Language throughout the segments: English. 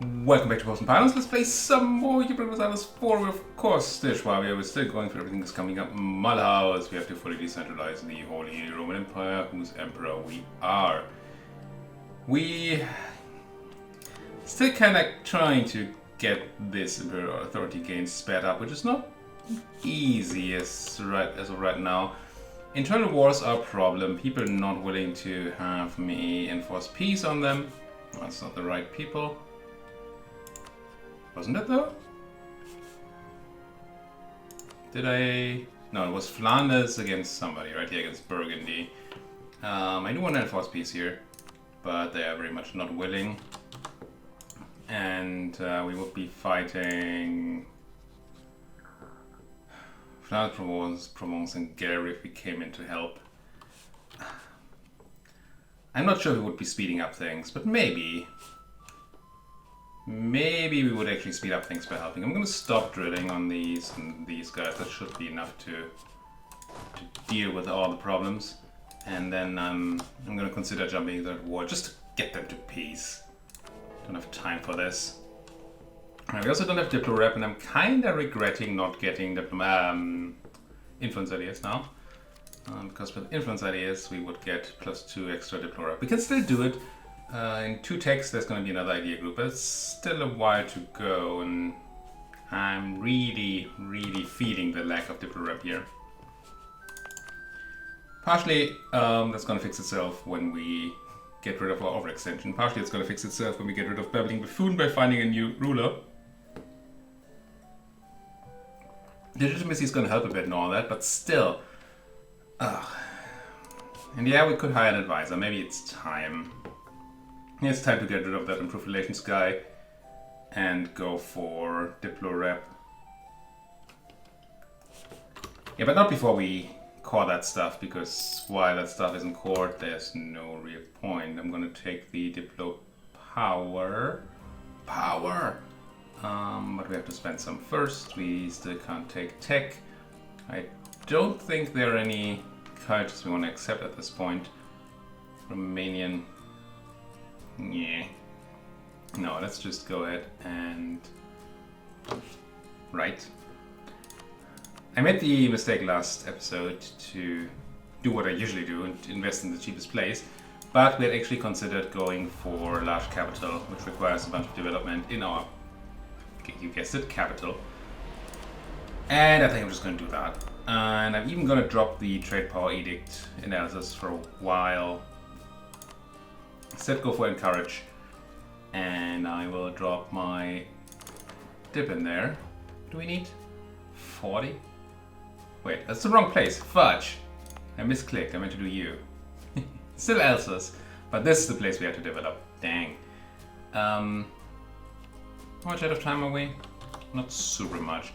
Welcome back to Post and Pilots. Let's play some more Europa Universalis IV. We're of course still Schwabia. We're still going for everything that's coming up. Mulhouse. We have to fully decentralize the Holy Roman Empire, whose emperor we are. We still kind of trying to get this imperial authority gain sped up, which is not easy as of right now. Internal wars are a problem. People are not willing to have me enforce peace on them. That's not the right people. Wasn't it though? Did I? No, it was Flanders against somebody, right? Yeah, against Burgundy. I do want to enforce peace here, but they are very much not willing. And we would be fighting Flanders, Provence, and Gary if we came in to help. I'm not sure we would be speeding up things, but maybe we would actually speed up things by helping. I'm going to stop drilling on these and these guys. That should be enough to deal with all the problems. And then I'm going to consider jumping into that war just to get them to peace. Don't have time for this. We also don't have Diplo Rep, and I'm kind of regretting not getting Influence Ideas now. Because with Influence Ideas we would get +2 extra Diplo Rep. We can still do it. In 2 techs there's going to be another idea group, but it's still a while to go, and I'm really feeling the lack of Diplo Rep here. Partially that's going to fix itself when we get rid of our overextension. Partially it's going to fix itself when we get rid of Babbling Buffoon by finding a new ruler. Legitimacy is going to help a bit and all that, but still. And yeah, we could hire an advisor. Maybe it's time. It's time to get rid of that improved relations guy and go for Diplo Rep. Yeah, but not before we core that stuff, because while that stuff isn't cored, there's no real point. I'm gonna take the Diplo Power. But we have to spend some first. We still can't take tech. I don't think there are any cultures we want to accept at this point. Romanian. Yeah. No, let's just go ahead and... Right. I made the mistake last episode to do what I usually do and invest in the cheapest place, but we had actually considered going for large capital, which requires a bunch of development in our, you guessed it, capital. And I think I'm just going to do that. And I'm even going to drop the trade power edict analysis for a while. Instead go for encourage, and I will drop my dip in there. Do we need 40? Wait, that's the wrong place. Fudge! I misclicked, I meant to do you. Still Elsa's, but this is the place we have to develop. Dang. How much out of time are we? Not super much.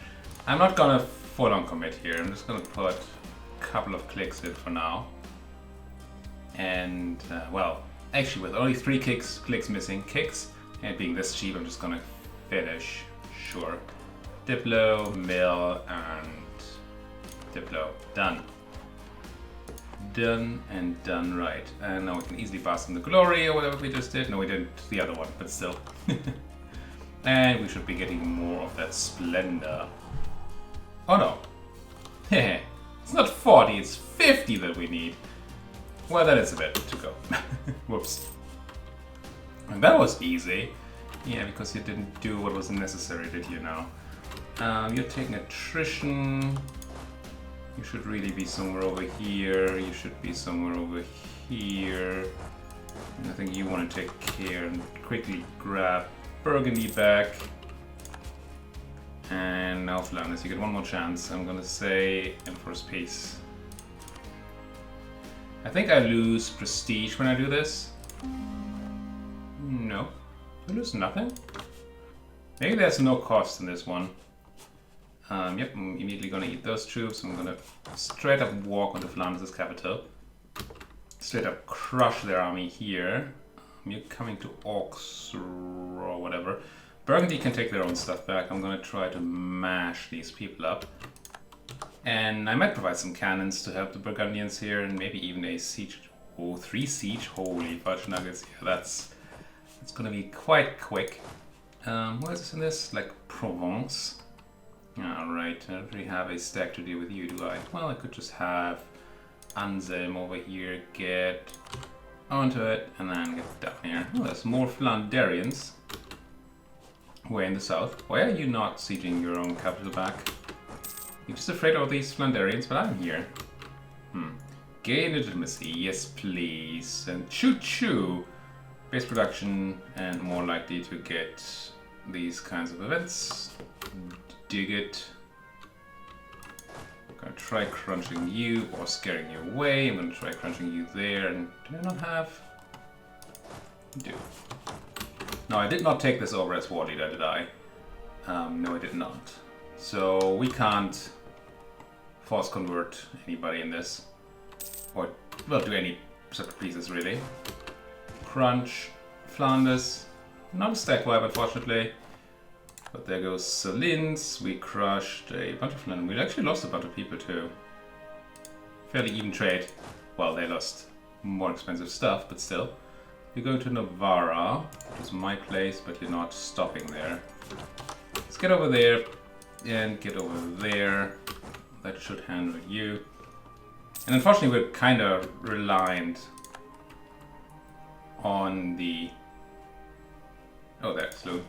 I'm not gonna full on commit here. I'm just gonna put a couple of clicks in for now. And, well, actually, with only 3 clicks missing, and being this cheap, I'm just gonna finish. Sure. Diplo, mill, and Diplo. Done. Done and done right. And now we can easily bask in the glory or whatever we just did. No, we didn't the other one, but still. And we should be getting more of that splendor. Oh no. It's not 40, it's 50 that we need. Well, that is a bit to go. Whoops. And that was easy. Yeah, because you didn't do what was necessary, did you now? You're taking attrition. You should really be somewhere over here. You should be somewhere over here. And I think you want to take care and quickly grab Burgundy back. And now Flanders, you get one more chance. I'm gonna say Emperor's Peace. I think I lose prestige when I do this. No. I lose nothing? Maybe there's no cost in this one. Yep, I'm immediately gonna eat those troops. I'm gonna straight up walk onto Flanders' capital. Straight up crush their army here. You're coming to Orcs or whatever. Burgundy can take their own stuff back. I'm gonna try to mash these people up. And I might provide some cannons to help the Burgundians here, and maybe even a siege. Oh, 3 siege? Holy fudge nuggets. Yeah, that's gonna be quite quick. Who else is in this? Like Provence. Alright, I don't really have a stack to deal with you, do I? Well, I could just have Anselm over here get onto it and then get down here. Oh, there's more Flanderians way in the south. Why are you not sieging your own capital back? You're just afraid of these Flanderians, but I'm here. Gain legitimacy, yes please. And choo-choo! Base production and more likely to get these kinds of events. Dig it. I'm gonna try crunching you or scaring you away. I'm gonna try crunching you there. And do I not have? I do. No, I did not take this over as war leader, did I? No, I did not. So we can't force convert anybody in this. Or, well, do any separate pieces really. Crunch, Flanders, not a stack wipe unfortunately. But there goes Salins, we crushed a bunch of Flanders. We actually lost a bunch of people too. Fairly even trade. Well, they lost more expensive stuff, but still. You're going to Navarra, which is my place, but you're not stopping there. Let's get over there and get over there. That should handle you. And unfortunately, we're kind of reliant on the... Oh, there, slew.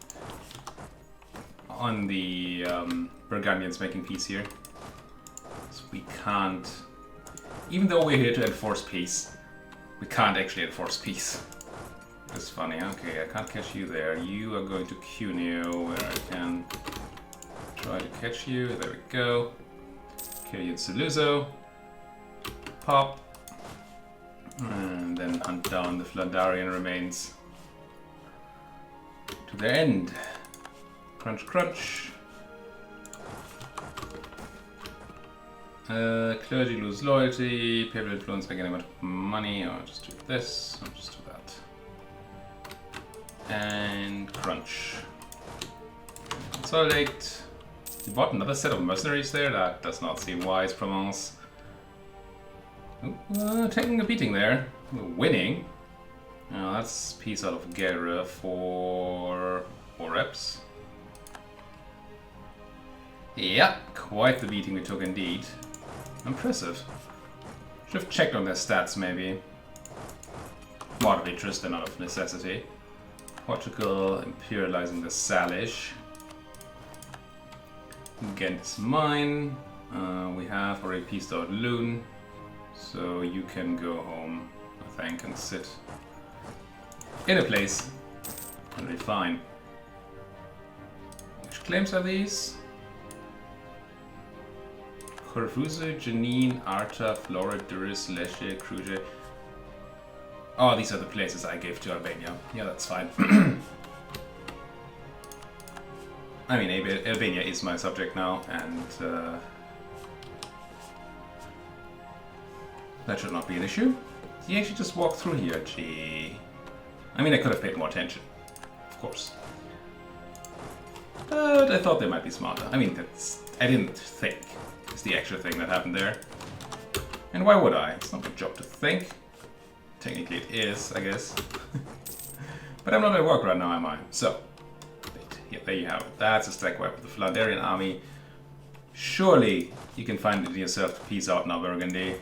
On the Burgundians making peace here. So we can't... Even though we're here to enforce peace, we can't actually enforce peace. That's funny. Okay, I can't catch you there. You are going to Cuneo, where I can try to catch you. There we go. Kill you in Saluzzo. Pop. And then hunt down the Flandarian remains to their end. Crunch, crunch. Clergy lose loyalty. Papal influence by getting a bunch of money. I'll just do this. I'll just do that. And crunch. Consolidate. You bought another set of mercenaries there? That does not seem wise, Provence. Taking a beating there. We're winning. That's peace out of Guerra for 4 reps. Yeah, quite the beating we took indeed. Impressive. Should have checked on their stats maybe. More of interest than out of necessity. Portugal imperializing the Salish. Ghent is mine. We have already pieced out Loon. So you can go home, I think, and sit in a place. That'll be fine. Which claims are these? Corfuso, Janine, Arta, Flora, Duris, Lesche, Kruge. Oh, these are the places I gave to Albania. Yeah, that's fine. I mean, Albania is my subject now, and that should not be an issue. He actually just walked through here, gee. I mean, I could have paid more attention, of course. But I thought they might be smarter. I mean, I didn't think. It's the extra thing that happened there. And why would I? It's not my job to think. Technically it is, I guess. But I'm not at work right now, am I? So, yeah, there you have it. That's a stack wipe of the Flanderian army. Surely you can find it in yourself to peace out now, Burgundy.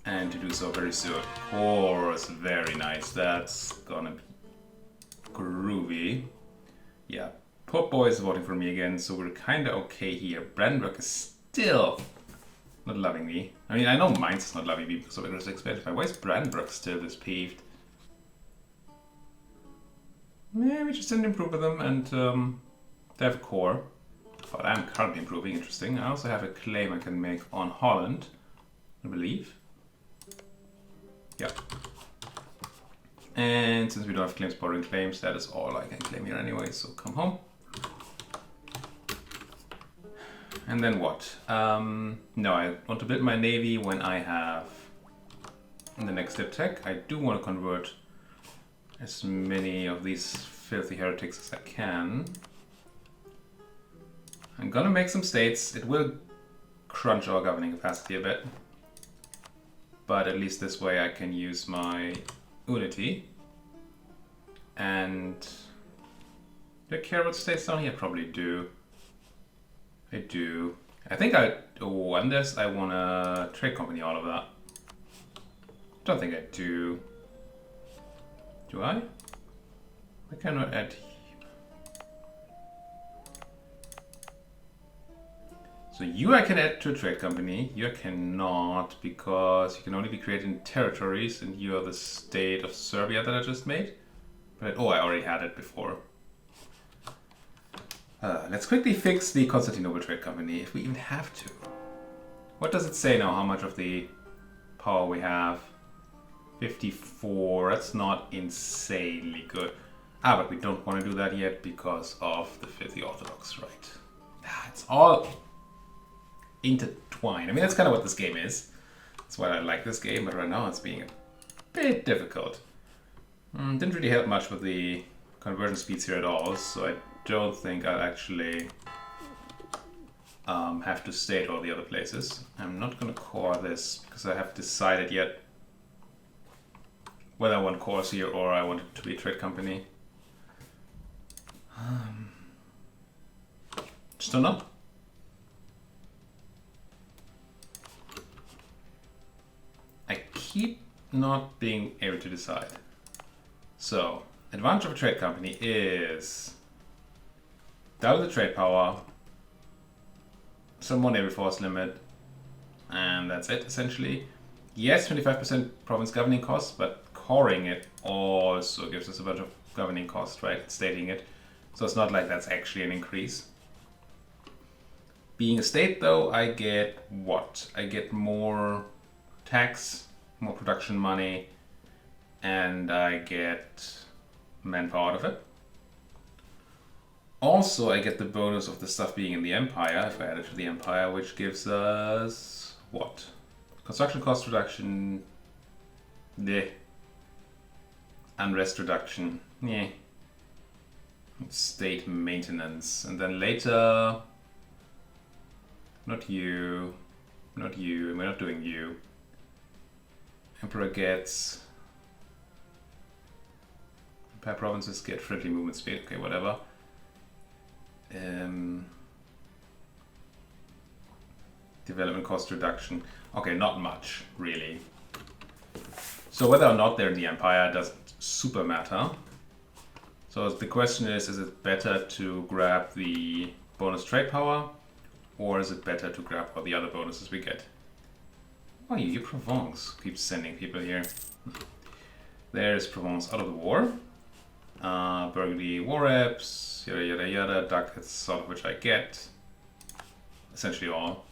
And to do so very soon. Of course, very nice. That's gonna be groovy. Yeah, Pope Boy is voting for me again, so we're kinda okay here. Brandenburg is still not loving me. I mean, I know Mainz is not loving me because of Interest Expansion. Why is Brandenburg still this peeved? Yeah, we just didn't improve with them, and they have a core. But I'm currently improving, interesting. I also have a claim I can make on Holland, I believe. Yeah. And since we don't have claims borrowing claims, that is all I can claim here anyway, so come home. And then what? No, I want to build my navy when I have in the next step tech. I do want to convert as many of these filthy heretics as I can. I'm gonna make some states. It will crunch our governing capacity a bit. But at least this way I can use my unity. And Do I care what states down here? I probably do. I do. I think on this I want to trade company all of that. Don't think I do. Do I? I cannot add. So you I can add to a trade company. You I cannot, because you can only be created in territories, and you are the state of Serbia that I just made. But I already had it before. Let's quickly fix the Constantinople Trade Company, if we even have to. What does it say now, how much of the power we have? 54, that's not insanely good. But we don't want to do that yet because of the Filthy Orthodox, right? It's all intertwined. I mean, that's kind of what this game is. That's why I like this game, but right now it's being a bit difficult. Didn't really help much with the conversion speeds here at all, so I don't think I'll actually have to stay at all the other places. I'm not going to core this because I haven't decided yet whether I want cores here or I want it to be a trade company. Just don't know. I keep not being able to decide. So, advantage of a trade company is double the trade power, some more naval force limit, and that's it essentially. Yes, 25% province governing costs, but coring it also gives us a bunch of governing costs, right? Stating it. So it's not like that's actually an increase. Being a state though, I get what? I get more tax, more production money, and I get manpower out of it. Also, I get the bonus of the stuff being in the Empire, if I add it to the Empire, which gives us what? Construction cost reduction, unrest reduction, state maintenance, and then later, not you, we're not doing you. Emperor gets, Empire provinces get friendly movement speed, okay, whatever. Development cost reduction. Okay, not much, really. So whether or not they're in the Empire doesn't super matter. So the question is it better to grab the bonus trade power, or is it better to grab all the other bonuses we get? Oh, you Provence keeps sending people here. There's Provence out of the war. Burgundy war reps, yada yada yada, ducats, sort of which I get. Essentially all.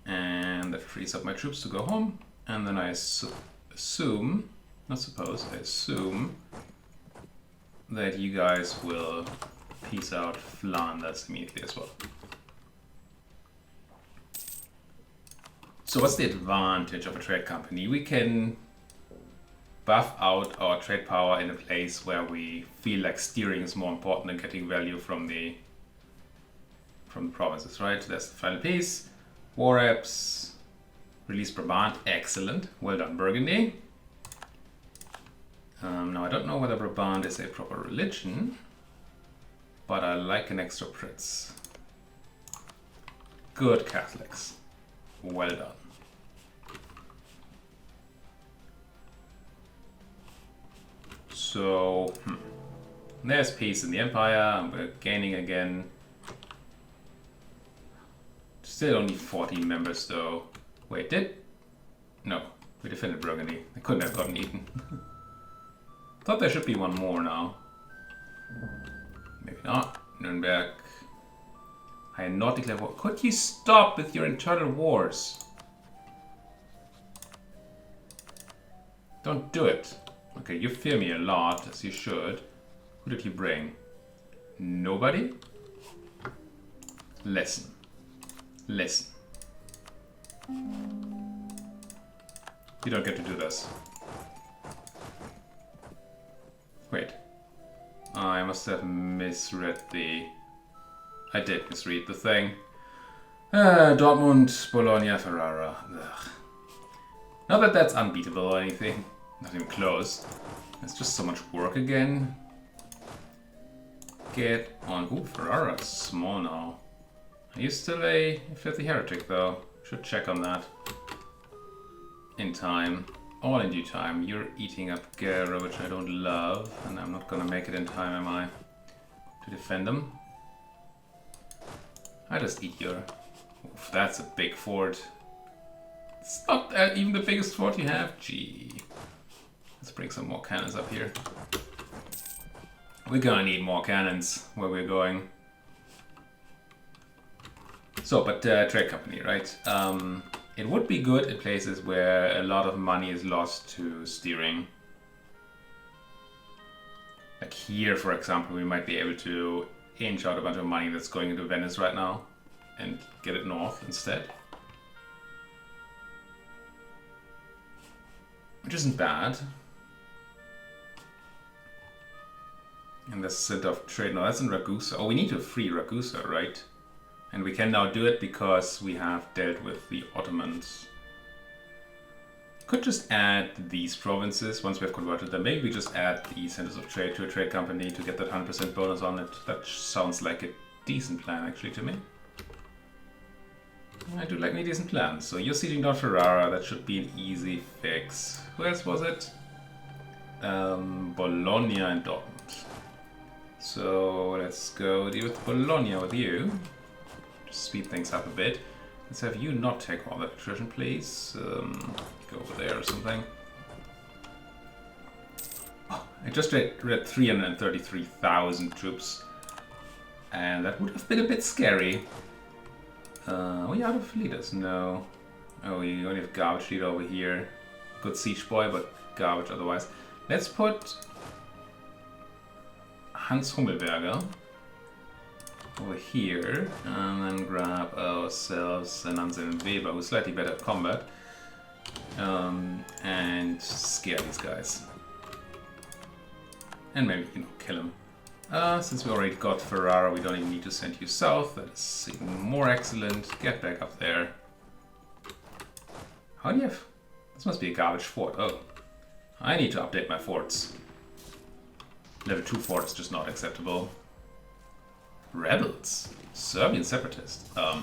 And that frees up my troops to go home. And then I assume, not suppose, I assume that you guys will peace out Flanders immediately as well. So what's the advantage of a trade company? We can buff out our trade power in a place where we feel like steering is more important than getting value from the provinces, right? That's the final piece. War reps, release Brabant, excellent. Well done, Burgundy. Now I don't know whether Brabant is a proper religion, but I like an extra Prince. Good Catholics. Well done. So, there's peace in the Empire, and we're gaining again. Still only 14 members though. Wait, no, we defended Burgundy. I couldn't have gotten eaten. Thought there should be one more now. Maybe not. Nuremberg. I had not declared war. Could you stop with your internal wars? Don't do it. Okay, you fear me a lot, as you should. Who did you bring? Nobody? Listen. Listen. You don't get to do this. Wait. I must have misread the... I did misread the thing. Dortmund, Bologna, Ferrara. Ugh. Not that that's unbeatable or anything. Not even close. It's just so much work again. get on... Ooh, Ferrara's small now. Are you still a filthy heretic though? Should check on that. In time. All in due time. You're eating up Gera, which I don't love. And I'm not gonna make it in time, am I? To defend them. I just eat your... Oof, that's a big fort. It's not even the biggest fort you have. Gee. Let's bring some more cannons up here. We're gonna need more cannons where we're going. So, but trade company, right? It would be good in places where a lot of money is lost to steering. Like here, for example, we might be able to inch out a bunch of money that's going into Venice right now and get it north instead. Which isn't bad. And the set of trade, no, that's in Ragusa. Oh, we need to free Ragusa, right? And we can now do it because we have dealt with the Ottomans. Could just add these provinces once we have converted them. Maybe we just add the centers of trade to a trade company to get that 100% bonus on it. That sounds like a decent plan actually to me. I do like any decent plans. So you're sieging down Ferrara, that should be an easy fix. Who else was it? Bologna and Dortmund. So let's go deal with Bologna with you. Just speed things up a bit. Let's have you not take all that attrition, please. Go over there or something. Oh, I just read 333,000 troops. And that would have been a bit scary. Are we out of leaders? No. Oh, you only have garbage leader over here. Good siege boy, but garbage otherwise. Let's put Hans Hummelberger over here, and then grab ourselves an Anselm Weber, who's slightly better at combat, and scare these guys. And maybe, kill him. Since we already got Ferrara, we don't even need to send you south. That is even more excellent. Get back up there. How do you have... This must be a garbage fort. Oh. I need to update my forts. Level 2 fort is just not acceptable. Rebels. Serbian separatists. I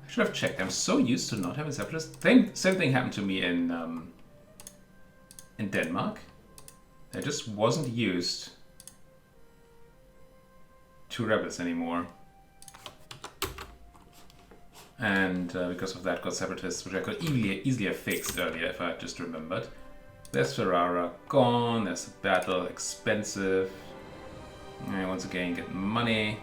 should have checked. I'm so used to not having separatists. Same thing happened to me in Denmark. I just wasn't used to rebels anymore. And because of that got separatists, which I could easily have fixed earlier if I had just remembered. There's Ferrara gone, there's the battle, expensive. And once again get money.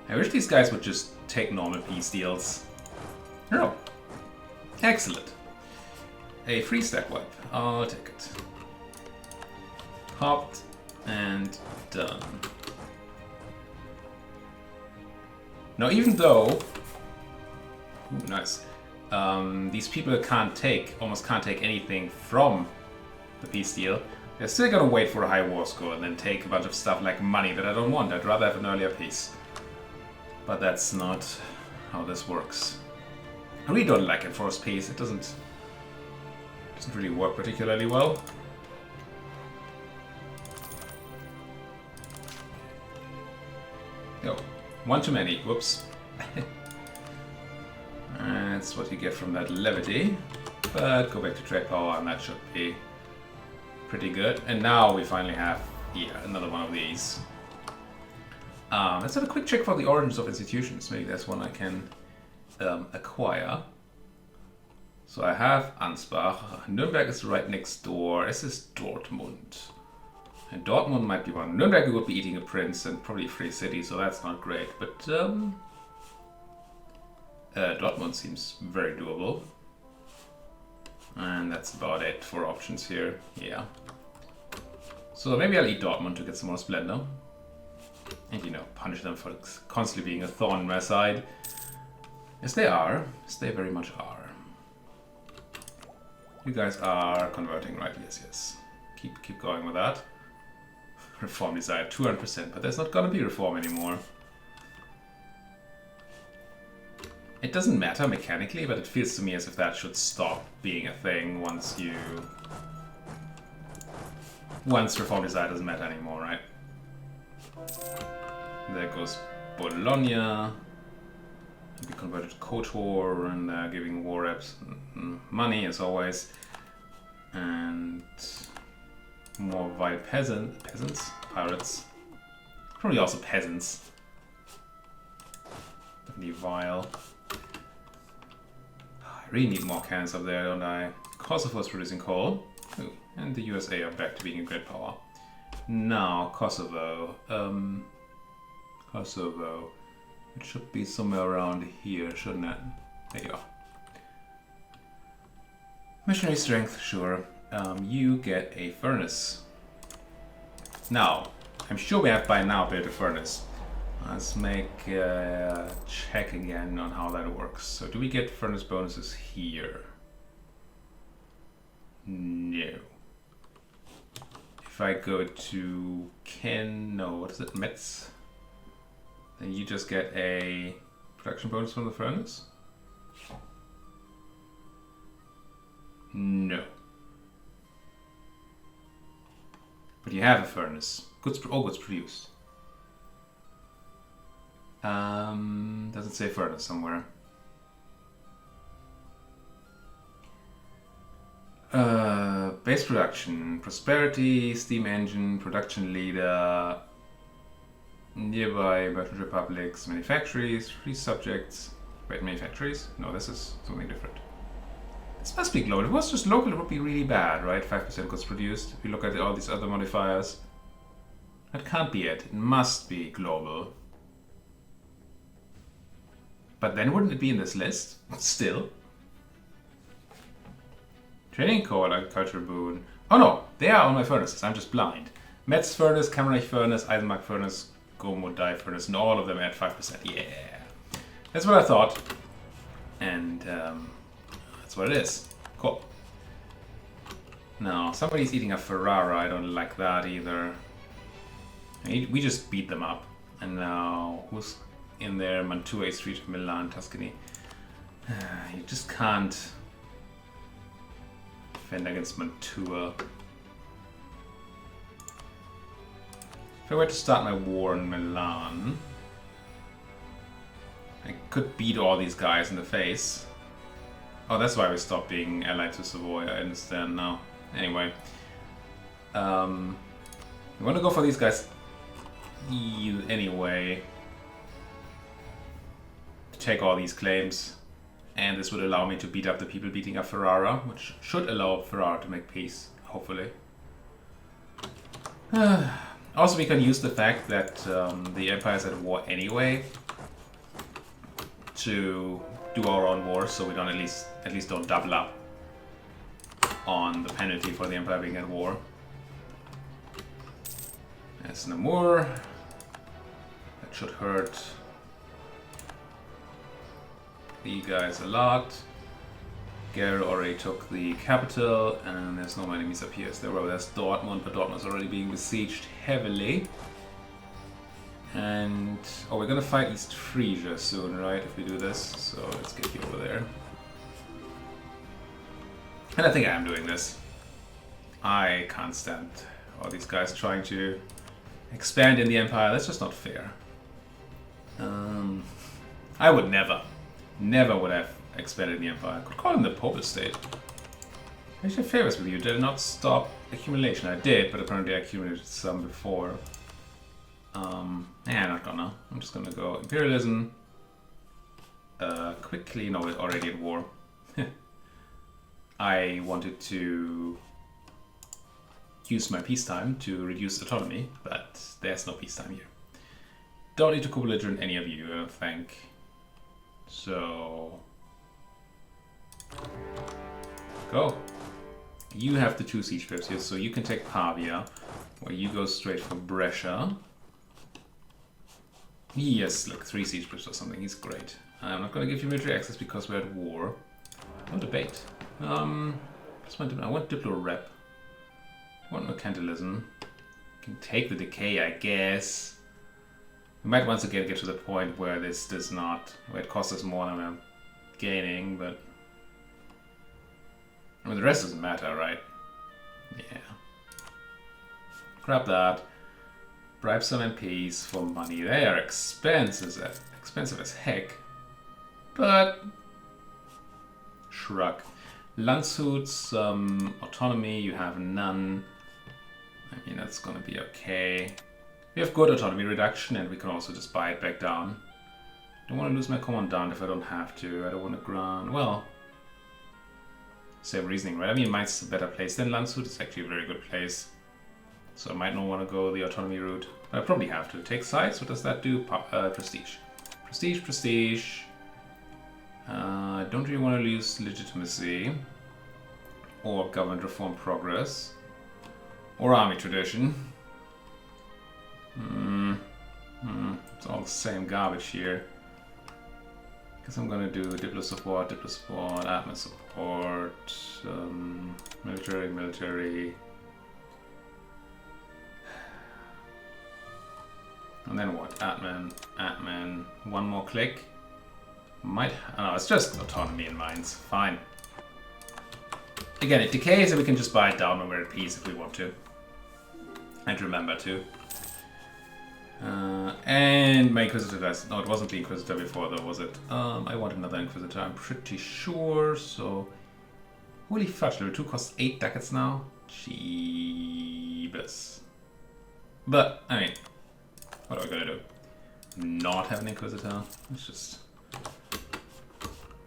I wish these guys would just take normal peace deals. Oh, excellent. A free stack wipe, I'll take it. Popped and done. Now even though, ooh, nice. These people almost can't take anything from the peace deal. They're still gonna wait for a high war score and then take a bunch of stuff like money that I don't want. I'd rather have an earlier peace. But that's not how this works. I really don't like enforced peace. It doesn't really work particularly well. Oh, one too many. Whoops. That's what you get from that levity. But go back to trade power and that should be pretty good. And now we finally have, yeah, another one of these. Let's have a quick check for the origins of institutions. Maybe there's one I can acquire. So I have Ansbach. Nuremberg is right next door. This is Dortmund. And Dortmund might be one. Nuremberg would be eating a prince and probably a free city, so that's not great. But Dortmund seems very doable. And that's about it for options here. Yeah. So maybe I'll eat Dortmund to get some more splendor. And, punish them for constantly being a thorn in my side. Yes, they are. Yes, they very much are. You guys are converting, right? Yes, yes. Keep going with that. Reform desired 200%, but there's not gonna be reform anymore. It doesn't matter mechanically, but it feels to me as if that should stop being a thing once you once reform design doesn't matter anymore, right? There goes Bologna. We converted to KOTOR and giving war reps money as always. And more vile peasants, pirates. Probably also peasants. Definitely vile. I really need more cannons up there, don't I? Kosovo's producing coal. Ooh, and the USA are back to being a great power. Now, Kosovo. Kosovo. It should be somewhere around here, shouldn't it? There you are. Missionary strength, sure. You get a furnace. Now, I'm sure we have by now built a furnace. Let's make a check again on how that works. So do we get furnace bonuses here? No. If I go to what is it, Metz? Then you just get a production bonus from the furnace? No. But you have a furnace. All goods produced. Doesn't say furnace somewhere. Base production, prosperity, steam engine, production leader, nearby merchant republics, manufactories, free subjects. Wait, manufactories? No, this is something different. This must be global. If it was just local, it would be really bad, right? 5% goods produced. If you look at all these other modifiers, that can't be it. It must be global. But then wouldn't it be in this list? Still. Training coal, agriculture boon. Oh no, they are on my furnaces. I'm just blind. Metz furnace, Kammerich furnace, Eisenmark furnace, Gomodai furnace, and all of them at 5%. Yeah. That's what I thought. And that's what it is. Cool. Now, somebody's eating a Ferrara. I don't like that either. We just beat them up. And now, who's in there? Mantua, Street, Milan, Tuscany. You just can't defend against Mantua. If I were to start my war in Milan, I could beat all these guys in the face. Oh, that's why we stopped being allied to Savoy, I understand now. Anyway. We want to go for these guys anyway. To take all these claims. And this would allow me to beat up the people beating up Ferrara, which should allow Ferrara to make peace, hopefully. Also, we can use the fact that the Empire is at war anyway to do our own wars, so we don't at least don't double up on the penalty for the Empire being at war. There's Namur. That should hurt the guys a lot. Gare already took the capital, and there's no more enemies up here. There's Dortmund, but Dortmund is already being besieged heavily. And we're gonna fight East Frisia soon, right? If we do this, so let's get you over there. And I think I am doing this. I can't stand all these guys trying to expand in the Empire. That's just not fair. I would never would have expanded in the Empire. I could call him the Pope State. I should have favors with you. Did I not stop accumulation? I did, but apparently I accumulated some before. Not gonna. I'm just gonna go imperialism. Quickly. No, we're already at war. I wanted to use my peacetime to reduce autonomy, but there's no peacetime here. Don't need to co-belligerent any of you, I don't think. So go. You have the 2 siege ships here, so you can take Pavia, or you go straight for Brescia. He has like 3 siege ships or something. He's great. I'm not going to give you military access because we're at war. No debate. I want Diplo Rep. I want Mercantilism. Can take the decay, I guess. We might once again get to the point where this does not, where it costs us more than I'm gaining, but I mean the rest doesn't matter, right? Yeah. Grab that. Bribe some MPs for money. They are expensive as heck. But shrug. Landshut, some autonomy. You have none. I mean, that's gonna be okay. We have good autonomy reduction, and we can also just buy it back down. Don't want to lose my commandant if I don't have to. I don't want to grant. Well, same reasoning, right? I mean, Mainz is a better place than Landshut. It's actually a very good place. So I might not want to go the autonomy route. But I probably have to. Take sides. What does that do? Prestige. Prestige, prestige. I don't really want to lose legitimacy. Or government reform progress. Or army tradition. It's all the same garbage here. Guess I'm gonna do diplo support, admin support, military. And then what? Admin. One more click. No, it's just autonomy in Mainz. Fine. Again, it decays and we can just buy it down when we're at peace if we want to. And remember to. And my Inquisitor guys. No, it wasn't the Inquisitor before though, was it? I want another Inquisitor, I'm pretty sure, so... Holy fudge, level 2 costs 8 ducats now? Jeebus. But, I mean, what are we gonna do? Not have an Inquisitor? Let's just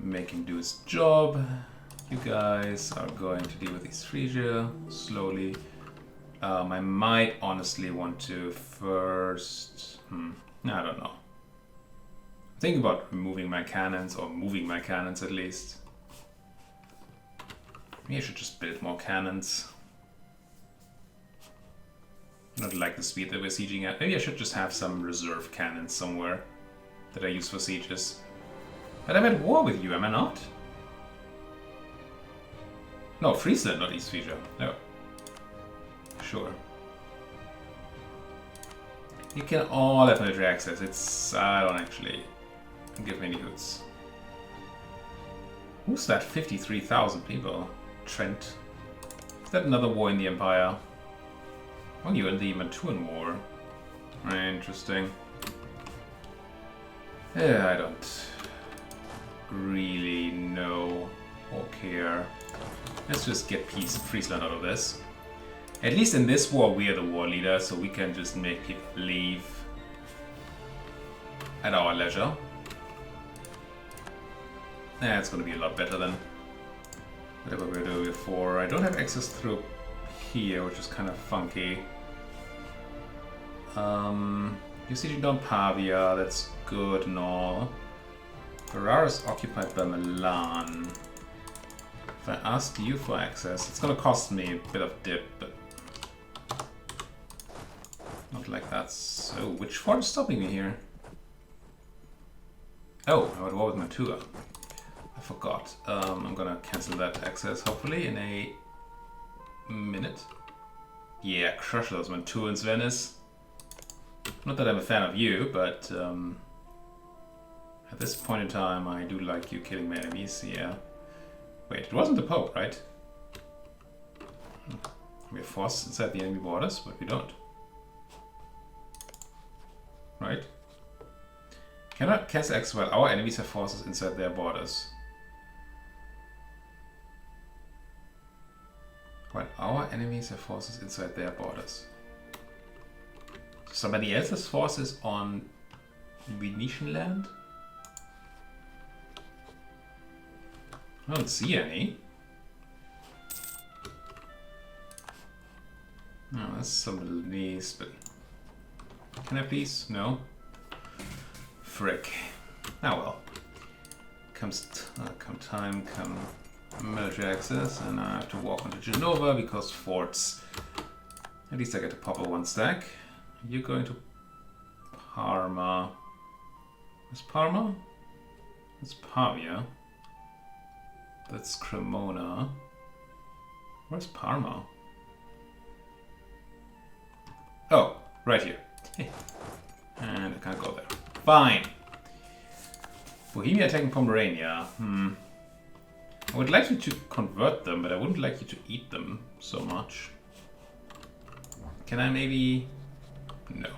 make him do his job. You guys are going to deal with these Frisia slowly. I might honestly want to first... I don't know. Think about removing my cannons, or moving my cannons at least. Maybe I should just build more cannons. Not like the speed that we're sieging at. Maybe I should just have some reserve cannons somewhere that I use for sieges. But I'm at war with you, am I not? No, Friesland, not East Frisia. No. Sure. You can all have military access. I don't actually give me any hoots. Who's that 53,000 people? Trent. Is that another war in the Empire? Oh, you're in the Mantuan War. Interesting. Yeah, I don't really know or care. Let's just get Friesland out of this. At least in this war, we are the war leader, so we can just make people leave at our leisure. Yeah, it's going to be a lot better than whatever we were doing before. I don't have access through here, which is kind of funky. You're sieging down Pavia, that's good and all. Ferrara is occupied by Milan. If I ask you for access, it's going to cost me a bit of dip, but not like that. So, which fort is stopping me here? Oh, I'm at war with Mantua. I forgot. I'm gonna cancel that access, hopefully, in a minute. Yeah, crush those Mantuans, Venice. Not that I'm a fan of you, but at this point in time, I do like you killing my enemies, yeah. Wait, it wasn't the Pope, right? We have forces inside the enemy borders, but we don't. Right? Cannot cancel access while our enemies have forces inside their borders. While our enemies have forces inside their borders. Somebody else's forces on Venetian land? I don't see any. No, that's some Milanese, but... Can I please? No? Frick. Ah well. Come military access, and I have to walk onto Genova because forts. At least I get to pop a one stack. You're going to Parma. Where's Parma? That's Pavia. That's Cremona. Where's Parma? Oh, right here. And I can't go there. Fine. Bohemia attacking Pomerania. I would like you to convert them, but I wouldn't like you to eat them so much. Can I maybe... No.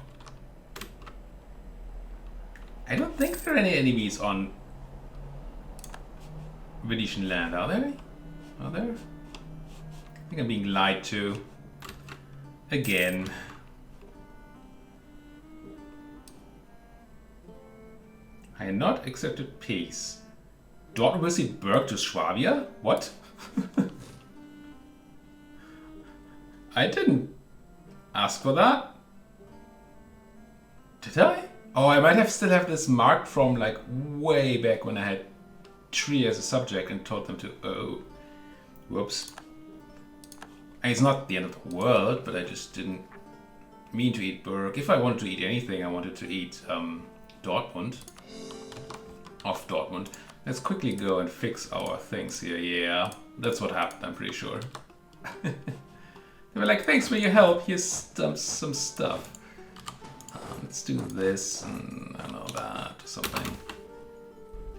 I don't think there are any enemies on Venetian land, are there? Are there? I think I'm being lied to. Again. I had not accepted peace. Dortmund will cede Berg to Swabia? What? I didn't ask for that. Did I? Oh, I might still have this marked from like way back when I had Trier as a subject and told them to... Oh. Whoops. It's not the end of the world, but I just didn't mean to eat Berg. If I wanted to eat anything, I wanted to eat Dortmund. Off Dortmund. Let's quickly go and fix our things here. Yeah, that's what happened, I'm pretty sure. They were like, thanks for your help, here's some stuff. Let's do this and I know that or something.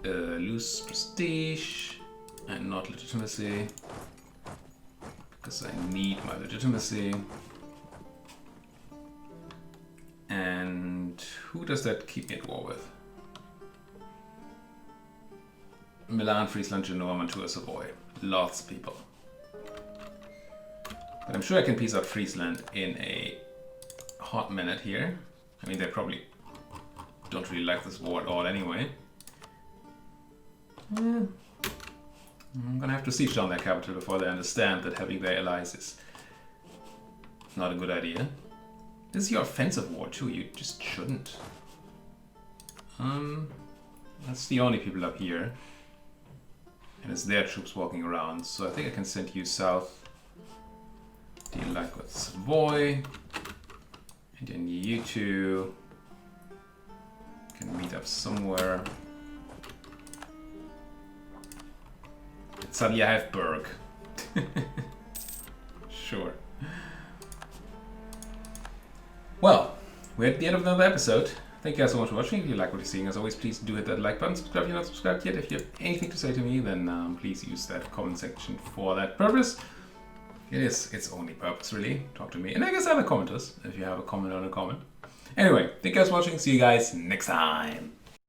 Lose prestige and not legitimacy. Because I need my legitimacy. And who does that keep me at war with? Milan, Friesland, Genoa, Mantua, Savoy. Lots of people. But I'm sure I can piece out Friesland in a hot minute here. I mean, they probably don't really like this war at all anyway. I'm gonna have to siege down their capital before they understand that having their allies is not a good idea. This is your offensive war too, you just shouldn't. That's the only people up here. And it's their troops walking around, so I think I can send you south. Deal like with Savoy. And then you two can meet up somewhere. And suddenly I have Berg. Sure. Well, we're at the end of another episode. Thank you guys so much for watching. If you like what you're seeing, as always, please do hit that like button. Subscribe if you're not subscribed yet. If you have anything to say to me, then please use that comment section for that purpose. It is its only purpose, really. Talk to me. And I guess other commenters, if you have a comment on a comment. Anyway, thank you guys for watching. See you guys next time.